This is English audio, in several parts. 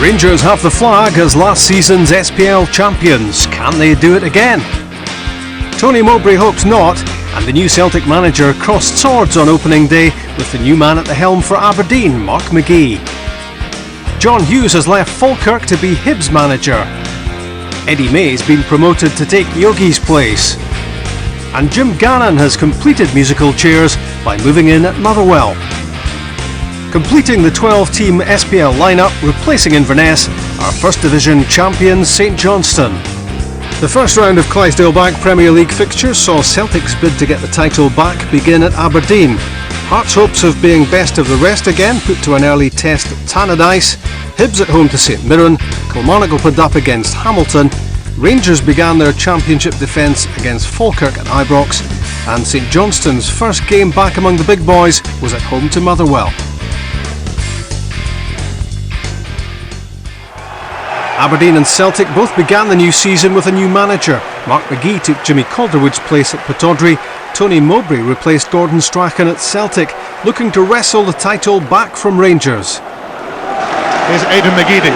Rangers have the flag as last season's SPL champions. Can they do it again? Tony Mowbray hopes not, and the new Celtic manager crossed swords on opening day with the new man at the helm for Aberdeen, Mark McGee. John Hughes has left Falkirk to be Hibs manager. Eddie May's been promoted to take Yogi's place. And Jim Gannon has completed musical chairs by moving in at Motherwell. Completing the 12-team SPL lineup, replacing Inverness, are First Division champions St Johnstone. The first round of Clydesdale Bank Premier League fixtures saw Celtic's bid to get the title back begin at Aberdeen. Hearts' hopes of being best of the rest again put to an early test at Tannadice. Hibs at home to St Mirren, Kilmarnock opened up against Hamilton, Rangers began their championship defence against Falkirk at Ibrox, and St Johnstone's first game back among the big boys was at home to Motherwell. Aberdeen and Celtic both began the new season with a new manager. Mark McGee took Jimmy Calderwood's place at Pittodrie. Tony Mowbray replaced Gordon Strachan at Celtic, looking to wrestle the title back from Rangers. Here's Aidan McGeady.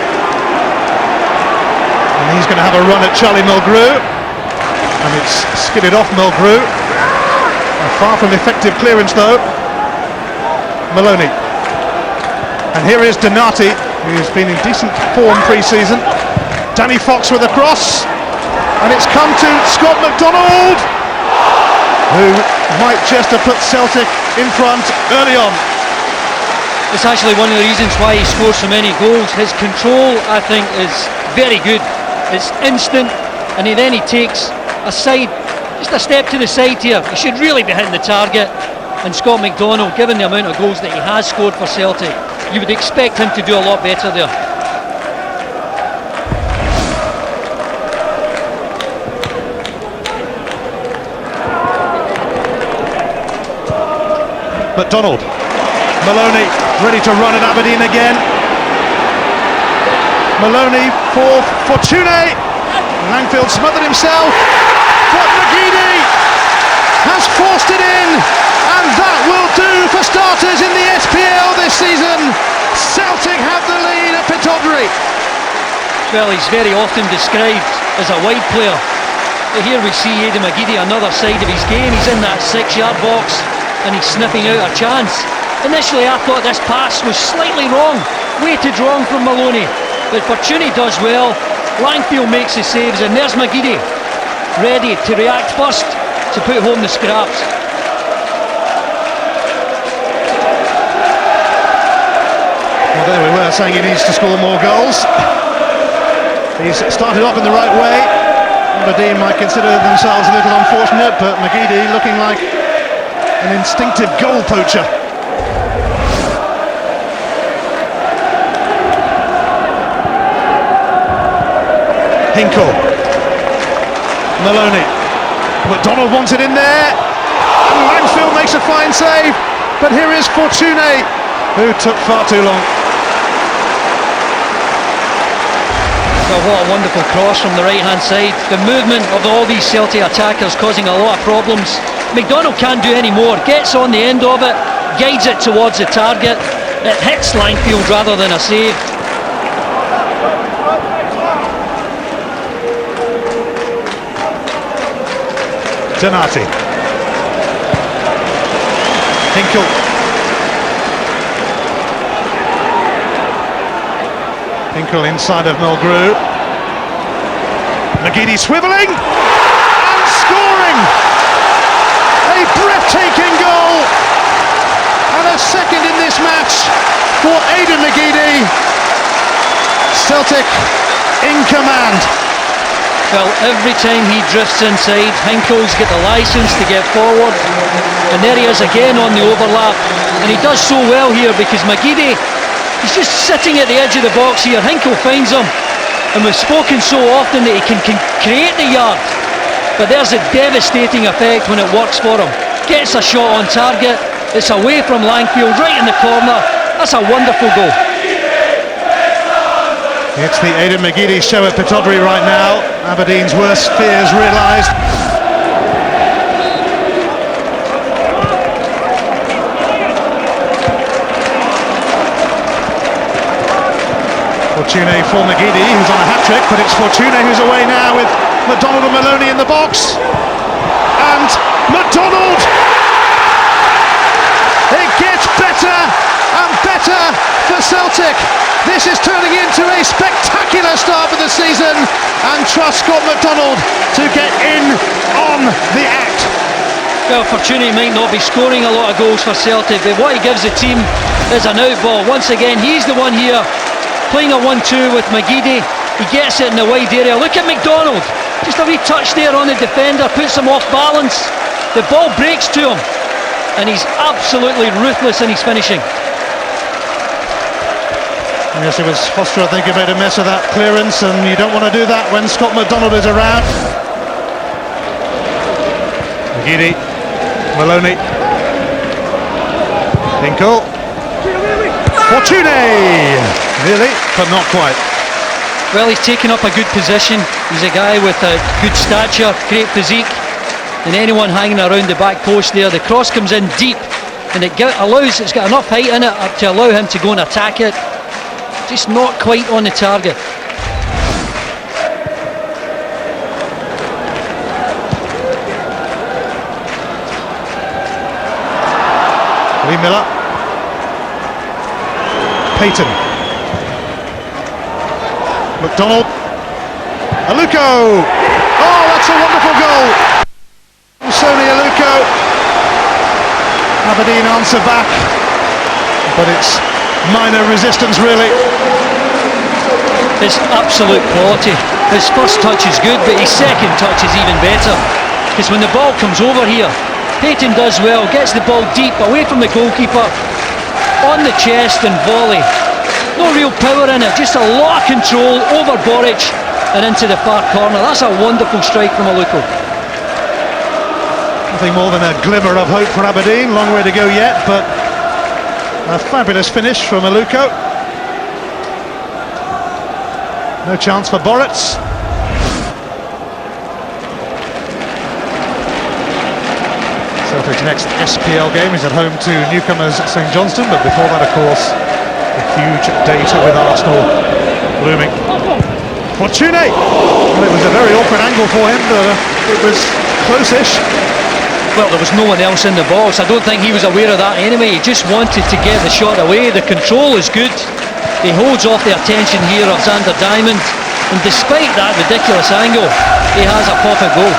And he's going to have a run at Charlie Mulgrew. And it's skidded off Mulgrew. A far from effective clearance though. Maloney. And here is Donati, who's been in decent form pre-season. Danny Fox with a cross, and it's come to Scott McDonald, who might just have put Celtic in front early on. It's actually one of the reasons why he scores so many goals. His control, I think, is very good. It's instant, and then he takes a side, just a step to the side here. He should really be hitting the target, and Scott McDonald, given the amount of goals that he has scored for Celtic, you would expect him to do a lot better there. McDonald, Maloney ready to run at Aberdeen again. Maloney for Fortune. Langfield smothered himself, but McGeady has forced it in. And that will do for starters in the SPL this season. Celtic have the lead at Pittodrie. Well, he's very often described as a wide player. But here we see Aidan McGeady, another side of his game. He's in that 6-yard box and he's sniffing out a chance. Initially I thought this pass was slightly wrong, weighted wrong from Maloney. But Fortuny does well, Langfield makes the saves, and there's McGeady, ready to react first to put home the scraps. Well, there we were saying he needs to score more goals. He's started off in the right way. Aberdeen might consider themselves a little unfortunate, but McGeady looking like an instinctive goal poacher. Hinkle, Maloney, McDonald wants it in there, and Langfield makes a fine save, but here is Fortune, who took far too long. Well, what a wonderful cross from the right hand side. The movement of all these Celtic attackers causing a lot of problems. McDonald can't do any more, gets on the end of it, guides it towards the target, it hits Langfield rather than a save. Donati, Hinkle, Hinkle inside of Mulgrew, McGeady swivelling and scoring, a breathtaking goal and a second in this match for Aidan McGeady. Celtic in command. Well, every time he drifts inside, Hinkle's got the licence to get forward, and there he is again on the overlap, and he does so well here because McGeady, he's just sitting at the edge of the box here. Hinkle finds him, and we've spoken so often that he can create the yard, but there's a devastating effect when it works for him. Gets a shot on target, it's away from Langfield, right in the corner. That's a wonderful goal. It's the Aidan McGeady show at Pittodrie right now. Aberdeen's worst fears realised. Fortune for McGeady, who's on a hat-trick, but it's Fortune who's away now with McDonald and Maloney in the box. And McDonald! It gets better and better for Celtic. This is turning into a spectacular start for the season, and trust Scott McDonald to get in on the act. Well, Fortune might not be scoring a lot of goals for Celtic, but what he gives the team is an out ball. Once again, he's the one here playing a 1-2 with McGeady. He gets it in the wide area. Look at McDonald, just a wee touch there on the defender, puts him off balance. The ball breaks to him, and he's absolutely ruthless in his finishing. Yes, it was Foster, I think, who made a mess of that clearance, and you don't want to do that when Scott McDonald is around. McGeady, Maloney, Hinkle, Fortune! Nearly, but not quite. Well, he's taken up a good position. He's a guy with a good stature, great physique, and anyone hanging around the back post there, the cross comes in deep, and it's got enough height in it to allow him to go and attack it. Just not quite on the target. Lee Miller, Payton, McDonald, Aluko. Oh, that's a wonderful goal. Sony Aluko. Aberdeen answer back, but it's minor resistance really. It's absolute quality. His first touch is good, but his second touch is even better. Because when the ball comes over here, Payton does well, gets the ball deep, away from the goalkeeper, on the chest and volley. No real power in it, just a lot of control over Boric and into the far corner. That's a wonderful strike from Aluko. Nothing more than a glimmer of hope for Aberdeen, long way to go yet, but a fabulous finish from Aluko. No chance for Boritz. Celtic's next SPL game is at home to newcomers St Johnstone, but before that, of course, a huge date with Arsenal looming. Fortune! Well, it was a very awkward angle for him, but it was close-ish. Well, there was no one else in the box. I don't think he was aware of that anyway. He just wanted to get the shot away. The control is good. He holds off the attention here of Xander Diamond, and despite that ridiculous angle, he has a perfect goal.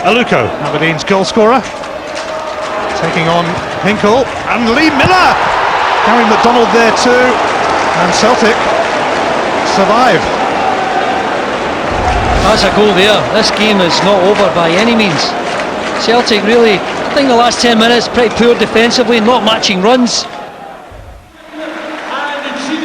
Aluko, Aberdeen's goal scorer, taking on Hinkle and Lee Miller. Gary McDonald there too, and Celtic survive. That's a goal there. This game is not over by any means. Celtic really, I think the last 10 minutes, pretty poor defensively, not matching runs.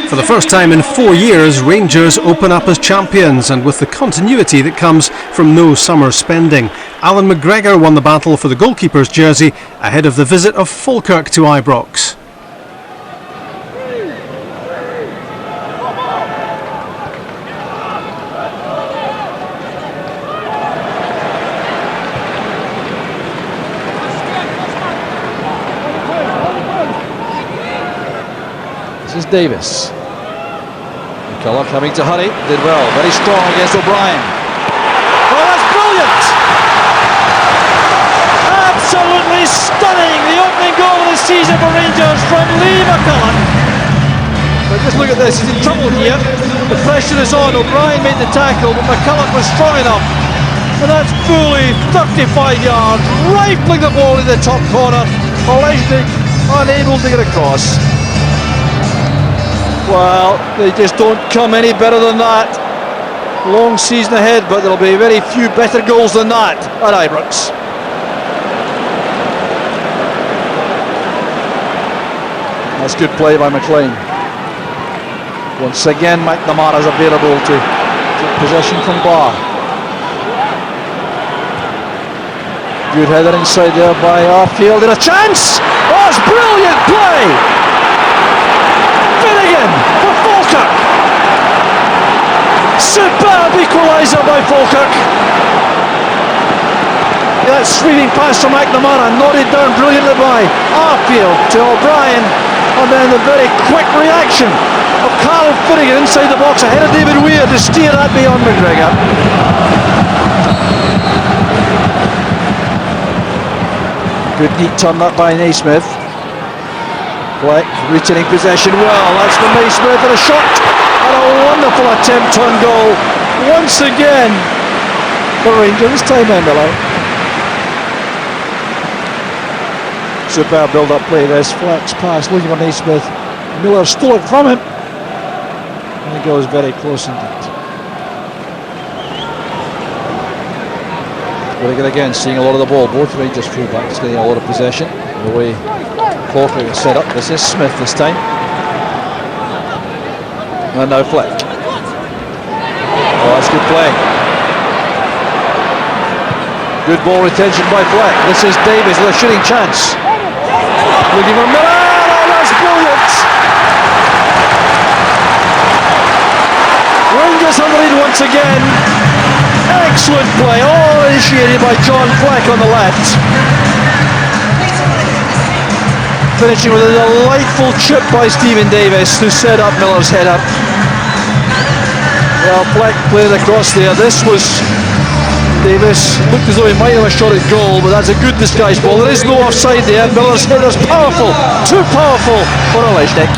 For the first time in 4 years, Rangers open up as champions, and with the continuity that comes from no summer spending. Alan McGregor won the battle for the goalkeeper's jersey ahead of the visit of Falkirk to Ibrox. This is Davis. McCulloch having to hurry, did well, very strong against O'Brien. Oh, that's brilliant! Absolutely stunning! The opening goal of the season for Rangers from Lee McCulloch. But just look at this, he's in trouble here. The pressure is on, O'Brien made the tackle, but McCulloch was strong enough. And that's fully 35 yards, rifling the ball in the top corner. Olejnik unable to get across. Well, they just don't come any better than that. Long season ahead, but there'll be very few better goals than that at Ibrox. That's good play by McLean. Once again, McNamara is available to take possession from Barr. Good header inside there by Arfield, and a chance! Oh, it's brilliant play! Finnegan for Falkirk! Superb equaliser by Falkirk! That sweeping pass from McNamara, nodded down brilliantly by Arfield to O'Brien, and then the very quick reaction of Carl Finnegan inside the box ahead of David Weir to steer that beyond McGregor. Good neat turn up by Naismith. Fleck retaining possession well. That's from Naismith, and a shot and a wonderful attempt on goal once again for Rangers. Time in Miller. Superb build-up play. This Fleck's pass looking for Naismith. Miller stole it from him, and he goes very close indeed. But again, seeing a lot of the ball. Both Rangers fullbacks getting a lot of possession. The way Falkirk is set up. This is Smith this time. And now Fleck. Oh, that's good play. Good ball retention by Fleck. This is Davies with a shooting chance. Looking for Miller. Oh, that's brilliant. Rangers have the lead once again. Excellent play, all initiated by John Fleck on the left. Finishing with a delightful chip by Stephen Davis to set up Miller's header. Well, Fleck played it across there. This was Davis. Looked as though he might have a shot at goal, but that's a good disguised ball. There is no offside there. Miller's header's powerful, too powerful for Olejnik.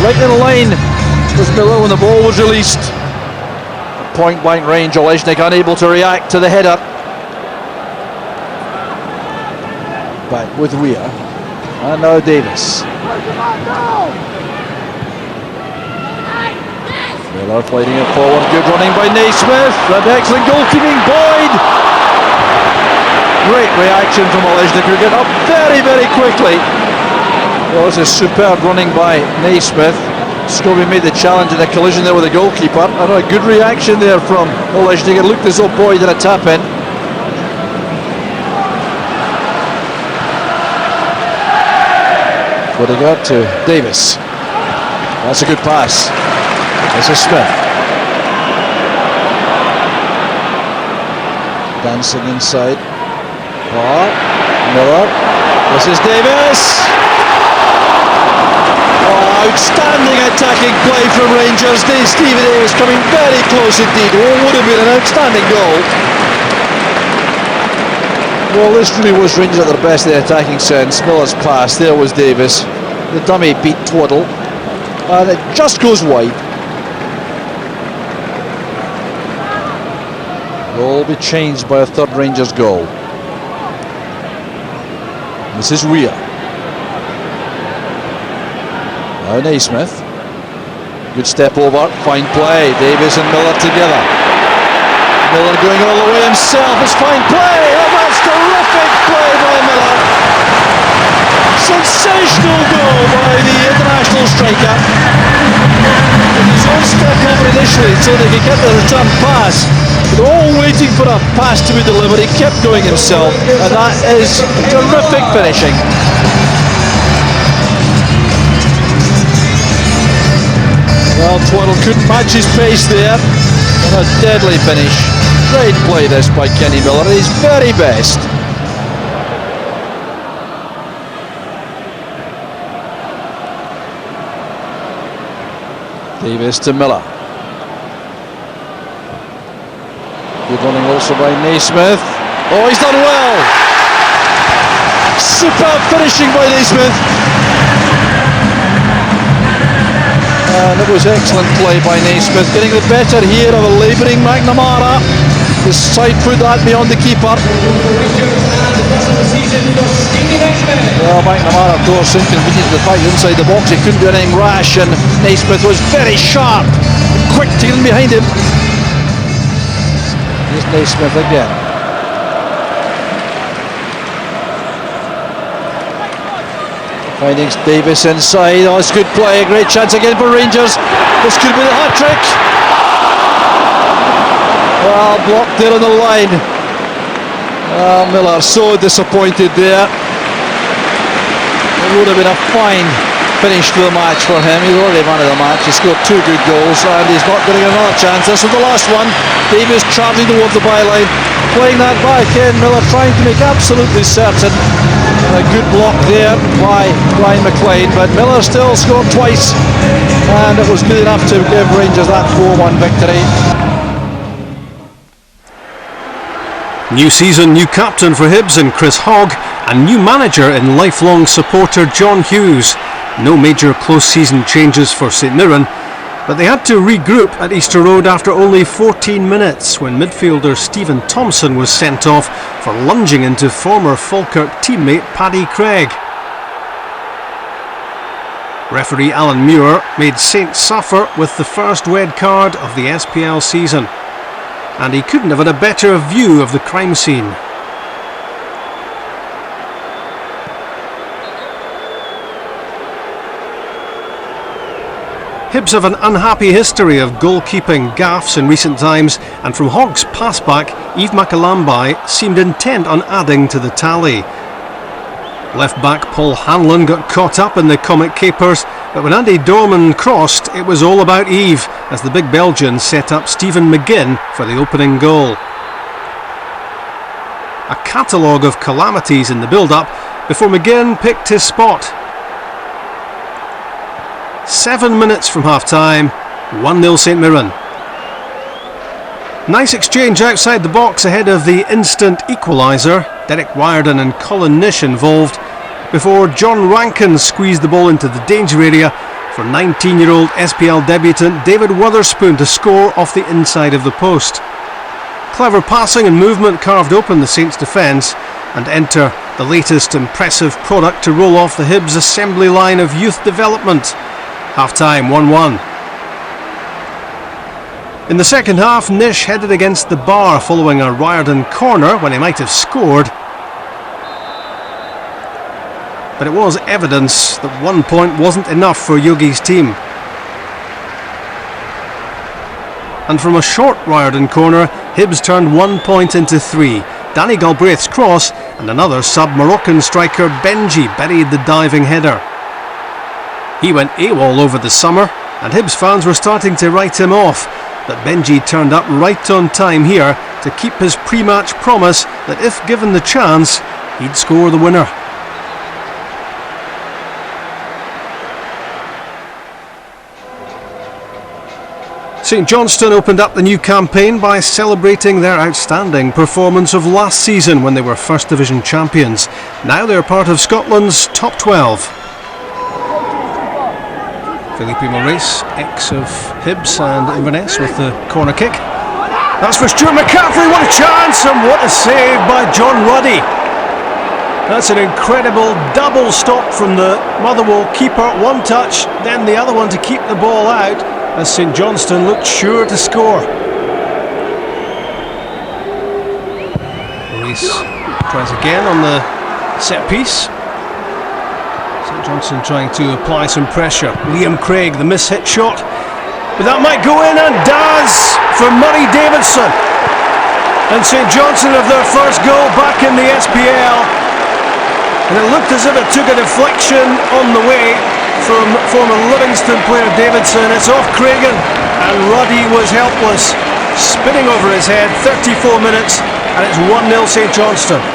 Right in line with Miller when the ball was released. Point blank range, Olejnik unable to react to the header. Back with Weir. And now Davis. Miller fighting it forward. Good running by Naismith. And excellent goalkeeping. Boyd. Great reaction from Olejnik, who get up very, very quickly. Well, this is superb running by Naismith. Scobie made the challenge in a collision there with the goalkeeper. And a good reaction there from Olejnik. It looked as though Boyd did a tap in. But they got to Davis. That's a good pass. This is Smith. Dancing inside. Oh, Miller. This is Davis. Outstanding attacking play from Rangers. Stephen Davis coming very close indeed. Oh, would have been an outstanding goal. Well, this really was Rangers at their best in the attacking sense. Miller's pass, there was Davis. The dummy beat Twaddle. And it just goes wide. Will all be changed by a third Rangers goal. This is Weir. Now Naismith. Good step over, fine play. Davis and Miller together. Miller going all the way himself. It's fine play. Oh, that's terrific play by Miller. Sensational goal by the international striker. With his own step over initially so they could get the return pass. But all waiting for a pass to be delivered. He kept going himself, and that is terrific finishing. Well, Twaddle couldn't match his pace there. And a deadly finish. Great play this by Kenny Miller at his very best. Davis to Miller. Good running also by Naismith. Oh, he's done well. Superb finishing by Naismith. And it was excellent play by Naismith, getting the better here of a labouring McNamara. His side foot that beyond the keeper. Well, McNamara, of course, inconvenienced the fight inside the box. He couldn't do anything rash, and Naismith was very sharp and quick to get in behind him. Here's Naismith again. Finding Davis inside. Oh, it's good play. Great chance again for Rangers. This could be the hat-trick. Well, blocked there on the line. Miller so disappointed there. It would have been a fine finish to the match for him. He's already man of the match. He scored 2 good goals and he's not getting another chance. This was the last one. Davis charging towards the byline, playing that back in. Miller trying to make absolutely certain. A good block there by Ryan McLean, but Miller still scored twice and it was good enough to give Rangers that 4-1 victory. New season, new captain for Hibs in Chris Hogg, and new manager in lifelong supporter John Hughes. No major close season changes for St Mirren, but they had to regroup at Easter Road after only 14 minutes when midfielder Stephen Thompson was sent off for lunging into former Falkirk teammate Paddy Craig. Referee Alan Muir made Saints suffer with the first red card of the SPL season, and he couldn't have had a better view of the crime scene. Hibs have an unhappy history of goalkeeping gaffes in recent times, and from Hogg's pass-back, Yves Makalambai seemed intent on adding to the tally. Left-back Paul Hanlon got caught up in the comic capers, but when Andy Dorman crossed, it was all about Yves, as the big Belgian set up Stephen McGinn for the opening goal. A catalogue of calamities in the build-up before McGinn picked his spot. 7 minutes from half-time, 1-0 St Mirren. Nice exchange outside the box ahead of the instant equaliser. Derek Wiarden and Colin Nish involved before John Rankin squeezed the ball into the danger area for 19-year-old SPL debutant David Wotherspoon to score off the inside of the post. Clever passing and movement carved open the Saints' defence, and enter the latest impressive product to roll off the Hibs assembly line of youth development. Half-time 1-1. In the second half, Nish headed against the bar following a Riordan corner when he might have scored. But it was evidence that 1 point wasn't enough for Yogi's team. And from a short Riordan corner, Hibs turned 1 point into 3. Danny Galbraith's cross and another sub-Moroccan striker Benji buried the diving header. He went AWOL over the summer, and Hibs fans were starting to write him off, but Benji turned up right on time here to keep his pre-match promise that if given the chance, he'd score the winner. St Johnstone opened up the new campaign by celebrating their outstanding performance of last season when they were First Division champions. Now they're part of Scotland's top 12. Felipe Moraes, ex of Hibs and Inverness, with the corner kick. That's for Stuart McCaffrey, what a chance, and what a save by John Ruddy. That's an incredible double stop from the Motherwell keeper, one touch, then the other one to keep the ball out, as St Johnstone looked sure to score. Moraes tries again on the set piece. Johnson trying to apply some pressure. Liam Craig, the miss-hit shot, but that might go in, and does, for Murray Davidson. And St Johnstone have their first goal back in the SPL, and it looked as if it took a deflection on the way from former Livingston player Davidson. It's off Craigan, and Ruddy was helpless, spinning over his head. 34 minutes, and it's 1-0 St Johnstone.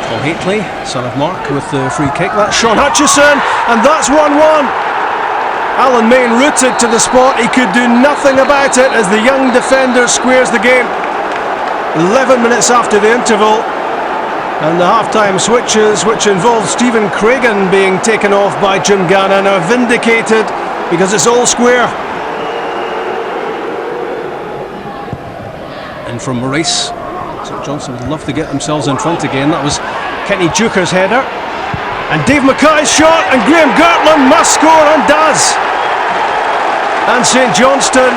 Paul Haitley, son of Mark, with the free kick. That's Sean Hutchison, and that's 1-1. Alan Main rooted to the spot. He could do nothing about it as the young defender squares the game. 11 minutes after the interval, and the half-time switches, which involve Stephen Craigan being taken off by Jim Gannon, are vindicated because it's all square. And from Moraes, St Johnstone would love to get themselves in front again. That was Kenny Duker's header, and Dave Mackay's shot, and Graham Gartland must score, and does. And St Johnstone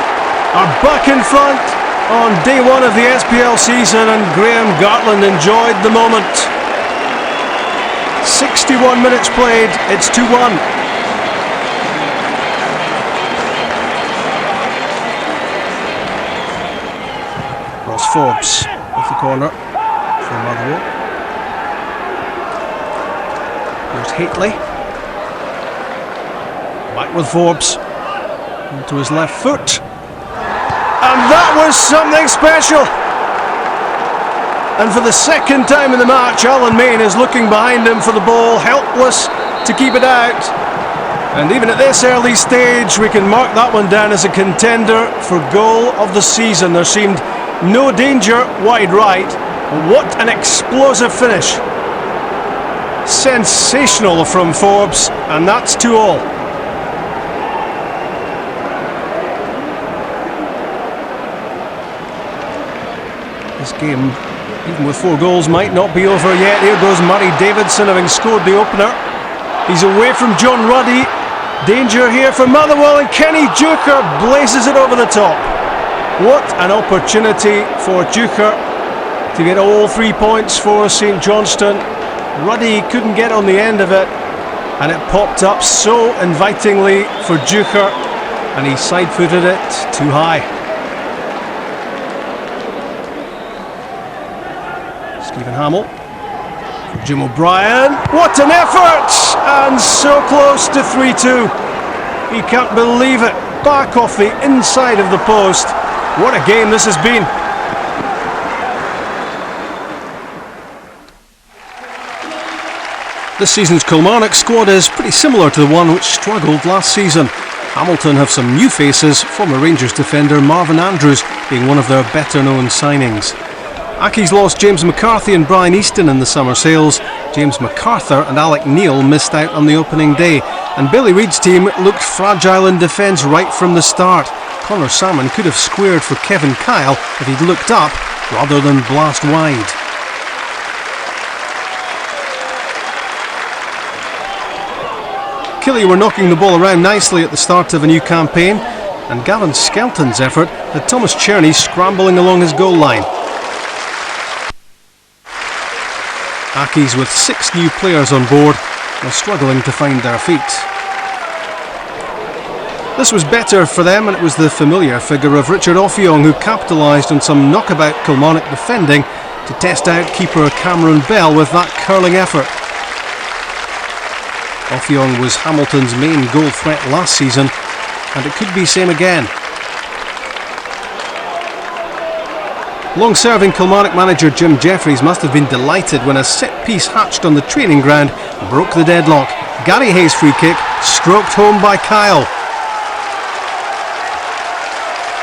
are back in front on day one of the SPL season, and Graham Gartland enjoyed the moment. 61 minutes played, it's 2-1. Ross Forbes with the corner for Motherwell. Here's Haitley. Back with Forbes. Onto his left foot. And that was something special! And for the second time in the match, Alan Main is looking behind him for the ball, helpless to keep it out. And even at this early stage, we can mark that one down as a contender for goal of the season. There seemed no danger wide right. What an explosive finish. Sensational from Forbes, and that's 2-2. This game, even with 4 goals, might not be over yet. Here goes Murray Davidson, having scored the opener. He's away from John Ruddy. Danger here for Motherwell, and Kenny Duker blazes it over the top. What an opportunity for Duker to get all 3 points for St Johnstone. Ruddy couldn't get on the end of it, and it popped up so invitingly for Duker, and he side-footed it too high. Stephen Hamill for Jim O'Brien. What an effort! And so close to 3-2. He can't believe it. Back off the inside of the post. What a game this has been. This season's Kilmarnock squad is pretty similar to the one which struggled last season. Hamilton have some new faces, former Rangers defender Marvin Andrews being one of their better known signings. Accies lost James McCarthy and Brian Easton in the summer sales. James MacArthur and Alec Neil missed out on the opening day, and Billy Reid's team looked fragile in defence right from the start. Connor Salmon could have squared for Kevin Kyle if he'd looked up rather than blast wide. Killie were knocking the ball around nicely at the start of a new campaign, and Gavin Skelton's effort had Thomas Cherney scrambling along his goal line. Accies, with 6 new players on board, are struggling to find their feet. This was better for them, and it was the familiar figure of Richard Offiong who capitalised on some knockabout Kilmarnock defending to test out keeper Cameron Bell with that curling effort. Offiong was Hamilton's main goal threat last season, and it could be same again. Long-serving Kilmarnock manager Jim Jeffries must have been delighted when a set-piece hatched on the training ground broke the deadlock. Gary Hayes' free kick stroked home by Kyle.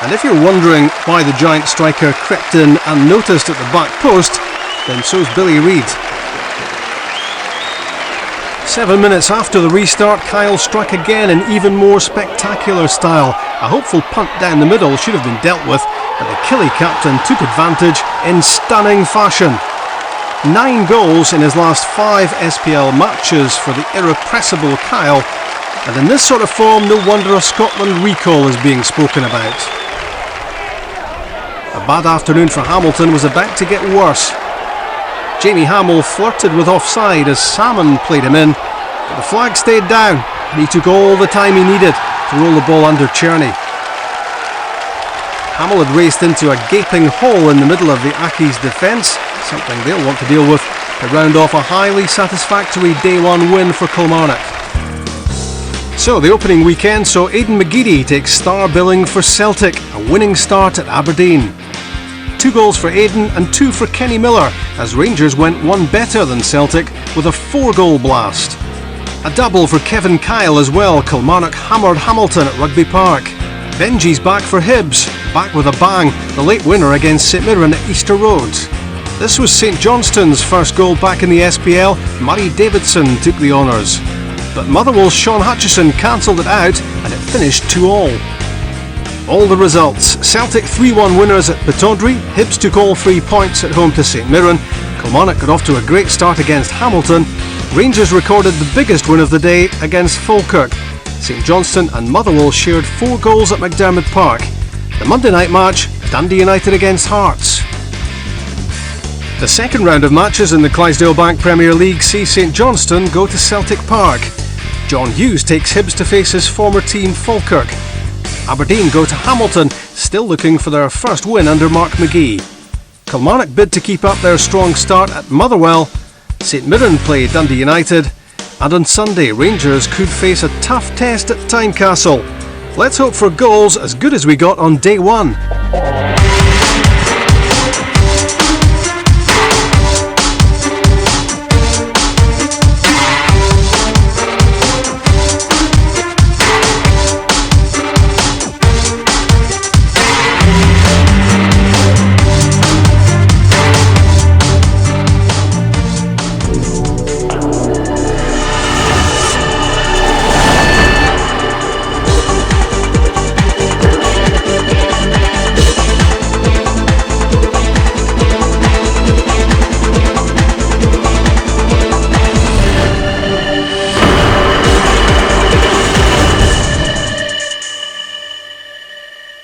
And if you're wondering why the giant striker crept in unnoticed at the back post, then so's Billy Reid. 7 minutes after the restart, Kyle struck again in even more spectacular style. A hopeful punt down the middle should have been dealt with, but the Killie captain took advantage in stunning fashion. 9 goals in his last 5 SPL matches for the irrepressible Kyle, and in this sort of form, no wonder a Scotland recall is being spoken about. A bad afternoon for Hamilton was about to get worse. Jamie Hamill flirted with offside as Salmon played him in, but the flag stayed down, and he took all the time he needed to roll the ball under Cherney. Hamill had raced into a gaping hole in the middle of the Accies defence, something they'll want to deal with to round off a highly satisfactory Day 1 win for Kilmarnock. So the opening weekend saw Aidan McGeady take star billing for Celtic, a winning start at Aberdeen. 2 goals for Aidan and 2 for Kenny Miller, as Rangers went one better than Celtic with a 4-goal blast. A double for Kevin Kyle as well. Kilmarnock hammered Hamilton at Rugby Park. Benji's back for Hibs, back with a bang, the late winner against St Mirren at Easter Road. This was St Johnstone's first goal back in the SPL. Murray Davidson took the honours. But Motherwell's Sean Hutchison cancelled it out, and it finished 2-2. All the results: Celtic 3-1 winners at Pittodrie, Hibs took all 3 points at home to St Mirren, Kilmarnock got off to a great start against Hamilton, Rangers recorded the biggest win of the day against Falkirk, St Johnstone and Motherwell shared 4 goals at McDermott Park. The Monday night match, Dundee United against Hearts. The second round of matches in the Clydesdale Bank Premier League see St Johnstone go to Celtic Park. John Hughes takes Hibs to face his former team Falkirk. Aberdeen go to Hamilton, still looking for their first win under Mark McGee. Kilmarnock bid to keep up their strong start at Motherwell. St Mirren play Dundee United. And on Sunday, Rangers could face a tough test at Tynecastle. Let's hope for goals as good as we got on day one.